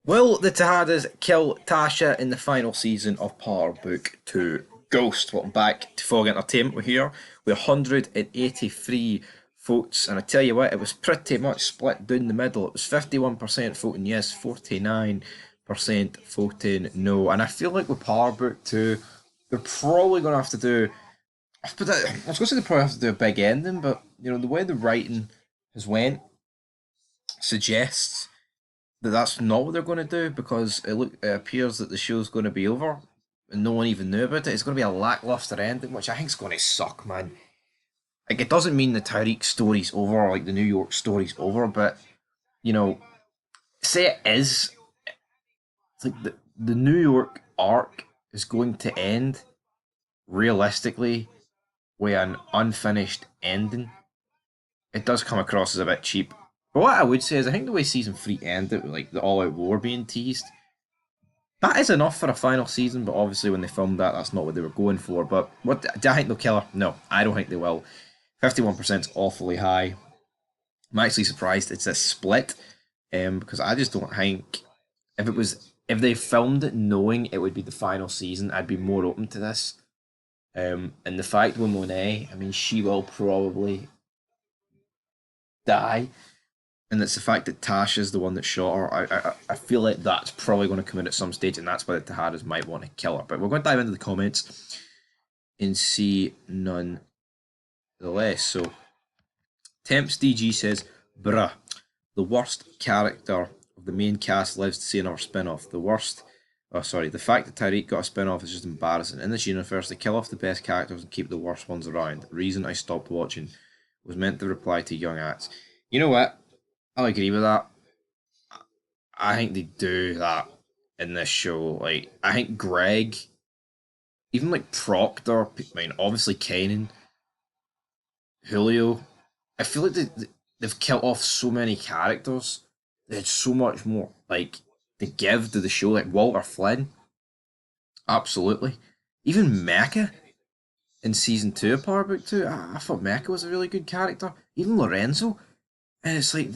Will the Tejedas kill Tasha in the final season of Power Book 2 Ghost? Welcome back to Fog Entertainment. We're here with 183 votes, and I tell you what, it was pretty much split down the middle. It was 51% voting yes, 49% voting no. And I feel like with Power Book 2, they're probably going to have to do. I was going to say they probably have to do a big ending, but you know the way the writing has went suggests that that's not what they're going to do because it appears that the show's going to be over and no one even knew about it. It's going to be a lackluster ending, which I think is going to suck, man. Like it doesn't mean the Tyreek story's over, or like the New York story's over, but you know, say it is. It's like the New York arc is going to end realistically with an unfinished ending. It does come across as a bit cheap. But what I would say is, I think the way season 3 ended, with like the all-out war being teased, that is enough for a final season. But obviously, when they filmed that, that's not what they were going for. But what do I think they'll kill her? No, I don't think they will. 51% is awfully high. I'm actually surprised it's a split, because I just don't think if they filmed it knowing it would be the final season, I'd be more open to this. And the fact with Monet, I mean, she will probably die, and it's the fact that Tasha's the one that shot her. I feel like that's probably going to come in at some stage, and that's why the Tejedas might want to kill her. But we're going to dive into the comments and see none the less. So, Temps DG says, bruh, the worst character of the main cast lives to see another spin off. The fact that Tyreek got a spin off is just embarrassing. In this universe, they kill off the best characters and keep the worst ones around. The reason I stopped watching was meant to reply to young acts. You know what? I'll agree with that. I think they do that in this show. Like, I think Greg, even like Proctor, I mean, obviously Kanan, Julio, I feel like they've killed off so many characters. They had so much more, like, to give to the show. Like, Walter Flynn, absolutely. Even Mecha in season 2 of Power Book 2, I thought Mecha was a really good character. Even Lorenzo. And it's like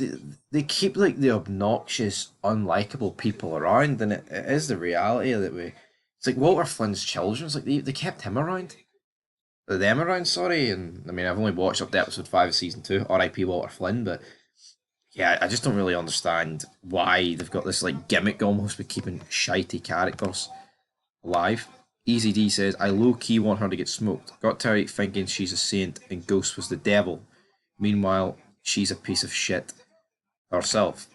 they keep like the obnoxious, unlikable people around, and it is the reality that we. It's like Walter Flynn's children. It's like they kept him around, them around. Sorry, and I mean I've only watched up to episode 5 of season 2. R.I.P. Walter Flynn, but yeah, I just don't really understand why they've got this like gimmick almost with keeping shitey characters alive. Easy D says, I low key want her to get smoked. Got Terry thinking she's a saint and Ghost was the devil. Meanwhile, she's a piece of shit herself.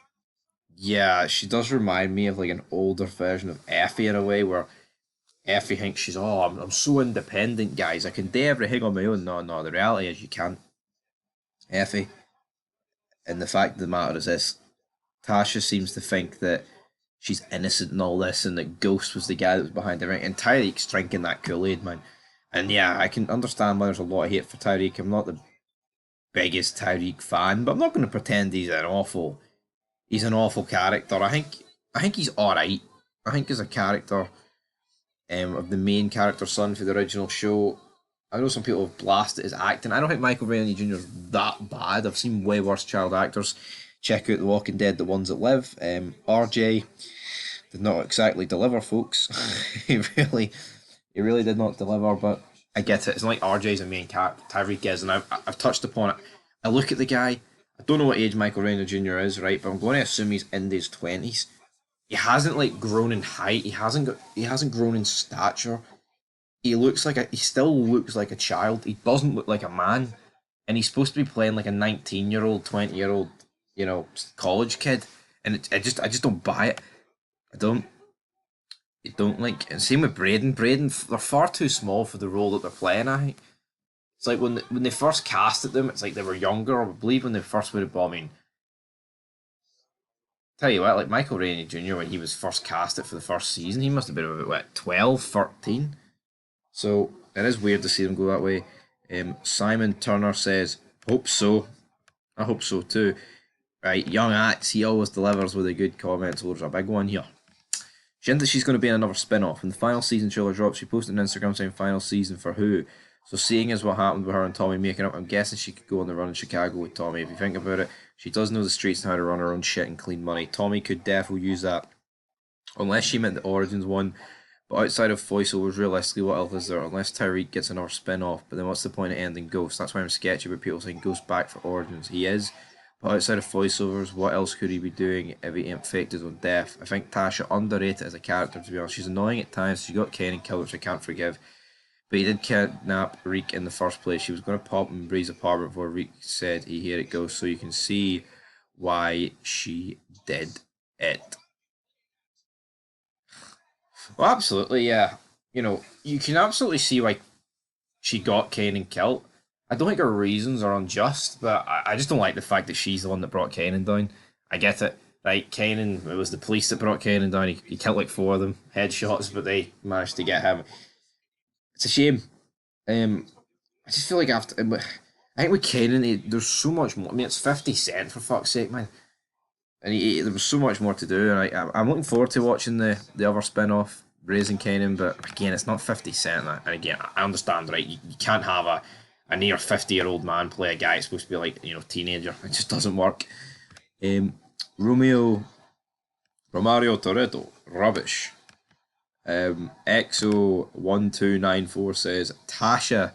Yeah, she does remind me of like an older version of Effie in a way, where Effie thinks she's, oh, I'm so independent, guys. I can do everything on my own. No, no, the reality is you can't. Effie. And the fact of the matter is this, Tasha seems to think that she's innocent in all this and that Ghost was the guy that was behind everything. And Tyreek's drinking that Kool-Aid, man. And yeah, I can understand why there's a lot of hate for Tyreek. I'm not the biggest Tyreek fan, but I'm not going to pretend he's an awful character. I think he's alright. I think as a character, of the main character son for the original show, I know some people have blasted his acting. I don't think Michael Rainey Jr. is that bad. I've seen way worse child actors. Check out The Walking Dead, The Ones That Live. RJ did not exactly deliver, folks. he really did not deliver, but I get it. It's not like RJ's a main character. Tyreek is, and I've touched upon it. I look at the guy. I don't know what age Michael Rainer Jr. is, right? But I'm going to assume he's in his 20s. He hasn't like grown in height. He hasn't grown in stature. He still looks like a child. He doesn't look like a man, and he's supposed to be playing like a 19-year-old, 20-year-old, college kid, and I just don't buy it. I don't. You don't like, and same with Braden. They're far too small for the role that they're playing. I think it's like when they first casted them, it's like they were younger. I believe when they first would have. I mean, tell you what, like Michael Rainey Jr. when he was first casted for the first season, he must have been about what 12, 13. So it is weird to see them go that way. Simon Turner says, "Hope so." I hope so too. Right, young acts, he always delivers with a good comment. So there's a big one here. She hinted she's going to be in another spin-off. When the final season trailer drops, she posted on Instagram saying final season for who. So seeing as what happened with her and Tommy making up, I'm guessing she could go on the run in Chicago with Tommy. If you think about it, she does know the streets and how to run her own shit and clean money. Tommy could definitely use that Unless she meant the Origins one. But outside of voiceovers, realistically, what else is there? Unless Tyreek gets another spin off, but then what's the point of ending Ghost? That's why I'm sketchy about people saying Ghost back for Origins. He is. But outside of voiceovers, what else could he be doing if he ain't faked his own death? I think Tasha underrated as a character, to be honest. She's annoying at times. She got Ken and killed, which I can't forgive. But he did kidnap Reek in the first place. She was going to pop in Bree's apartment before Reek said he here it goes, so you can see why she did it. Well, absolutely, yeah. You know, you can absolutely see why she got Kanan killed. I don't think her reasons are unjust, but I just don't like the fact that she's the one that brought Kanan down. I get it. Like, Kanan, it was the police that brought Kanan down. He killed like four of them, headshots, but they managed to get him. It's a shame. Um, I just feel like after. I think with Kanan, there's so much more. I mean, it's 50 Cent, for fuck's sake, man. And there was so much more to do, and I'm looking forward to watching the other spin off, Raising Kanan, but again, it's not 50 Cent. And again, I understand, right? You can't have a near 50-year-old man play a guy that's supposed to be like, teenager. It just doesn't work. Um, Romeo, Romario Toretto, rubbish. XO1294 says, Tasha,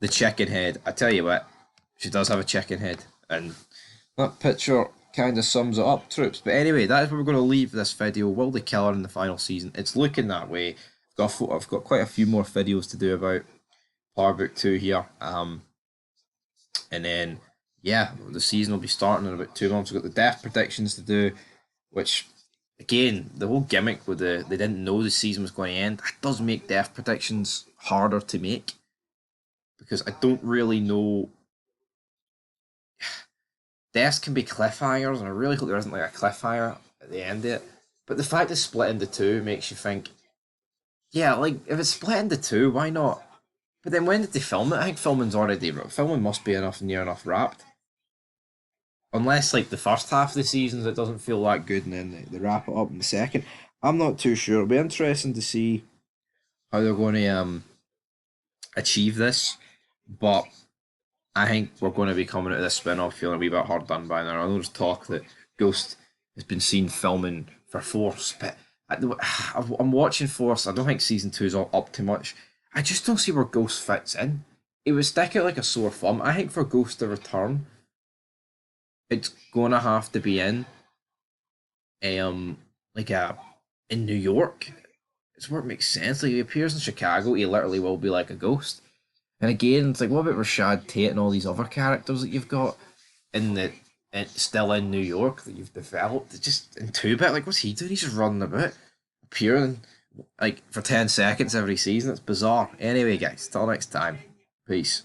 the chicken head. I tell you what, she does have a chicken head, and that picture kind of sums it up, troops. But anyway, that is where we're going to leave this video. Will they kill her in the final season? It's looking that way. I've got quite a few more videos to do about Power Book 2 here. And then, yeah, the season will be starting in about 2 months. We've got the death predictions to do, which, again, the whole gimmick with they didn't know the season was going to end. That does make death predictions harder to make, because I don't really know. Deaths can be cliffhangers, and I really hope there isn't like a cliffhanger at the end of it. But the fact it's split into two makes you think, yeah, like if it's split into two, why not? But then when did they film it? I think filming must be near enough wrapped. Unless like the first half of the seasons it doesn't feel that good, and then they wrap it up in the second. I'm not too sure. It'll be interesting to see how they're going to achieve this, but I think we're going to be coming at this spin off feeling a wee bit hard done by now. I know there's talk that Ghost has been seen filming for Force, but I'm watching Force. I don't think season two is all up too much. I just don't see where Ghost fits in. It would stick out like a sore thumb. I think for Ghost to return, it's gonna have to be in like in New York. It's where it makes sense. Like he appears in Chicago, he literally will be like a ghost. And again, it's like, what about Rashad Tate and all these other characters that you've got still in New York that you've developed? It's just in 2-bit, like what's he doing? He's just running about, appearing like for 10 seconds every season. It's bizarre. Anyway, guys, till next time. Peace.